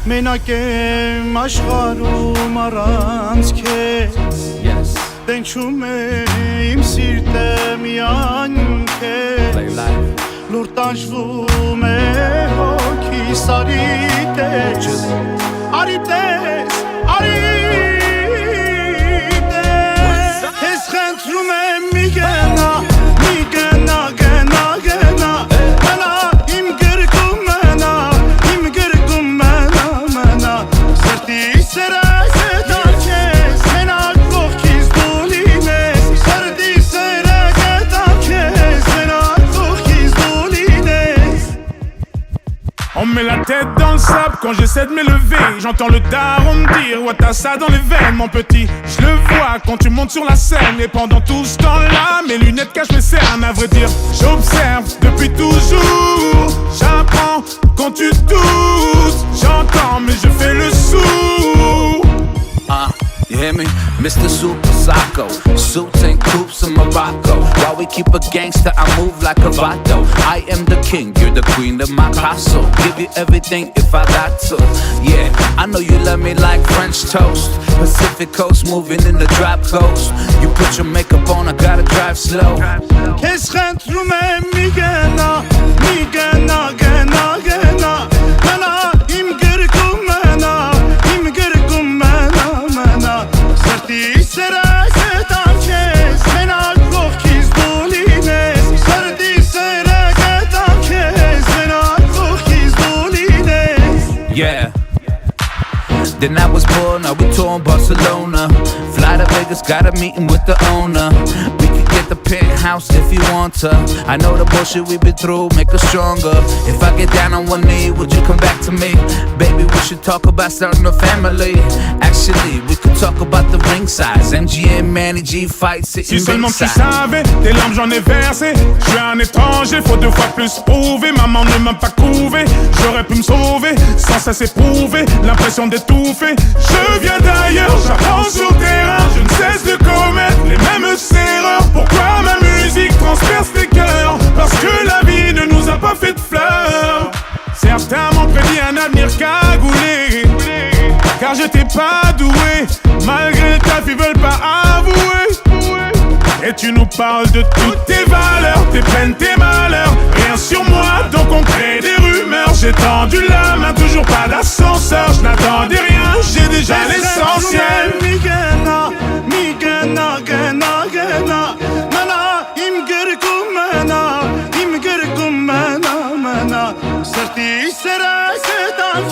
Մենակ եմ աշխարհում առանց քեզ Տենչում է իմ սիրտը միայն քեզ Լուր տանջվում է հոգիս արի տես Արի տես, արի տես Քեզ խնդրում եմ մի գնա, մի գնա, գնա, գնա Մնա իմ գրկում մնա, իմ գրկում մնա, մնա Սրտի սերը գտա քեզ, մենակ կողքից դու լինես Սրտի սերը գտա քեզ, մենակ կողքից դու լինես On me met la tête dans le sable quand j'essaie de m'élever. J'entends le daron me dire ouais t'as ça dans les veines mon petit. Je le vois quand tu montes sur la scène. Et pendant tout ce temps-là mes lunettes cachent mes cernes. À vrai dire j'observe depuis toujours. J'apprends quand tu tousses. J'entends mais je fais le sourd. You hear me? Mr. Super Psycho. Suits and coops in Morocco. While we keep a gangster, I move like a vato. I am the king, you're the queen of my castle. Give you everything if I got to. Yeah, I know you love me like French toast. Pacific coast, moving in the drop coast. You put your makeup on, I gotta drive slow. Քեզ խնդրում եմ մի գնա, մի գնա, գնա, գնա Մնա իմ գրկում մնա, իմ գրկում մնա, մնա Սրտի սերը գտա քեզ, մենակ կողքից դու լինես Սրտի սերը գտա քեզ, մենակ կողքից դու լինես Yeah. Then I was born, now we tour in Barcelona. Fly to Vegas, got a meeting with the owner. We could get the penthouse if you want to. I know the bullshit we've been through, make us stronger. If I get down on one knee, would you come back to me? Baby, we should talk about starting a family. Actually, we could talk about the ring size. MGM, Manny G fight, sitting Si seulement tu ringside. savais, tes larmes j'en ai versé. Je suis un étranger, faut 2 fois plus prouver. Maman ne m'a pas couvé, j'aurais pu me sauver sans cesse éprouver l'impression d'étouffer. Je viens d'ailleurs, j'apprends sur le terrain. Je ne cesse de commettre les mêmes erreurs. Pourquoi ma musique transperce les cœurs? Parce que la vie ne nous a pas fait de fleurs. Certains m'ont prédit un avenir cagoulé, car j'étais pas doué. Malgré le taf, ils veulent pas avouer. Et tu nous parles de toutes tes valeurs, tes peines, tes malheurs. Rien sur moi, donc on crée des rumeurs. J'ai tendu la main, toujours pas d'ascenseur. Je n'attendais rien, j'ai déjà l'essentiel. Mi gena, mi gena, gena, gena Mena, im girkum mena, im girkum mena, mena Sırtı sere sedan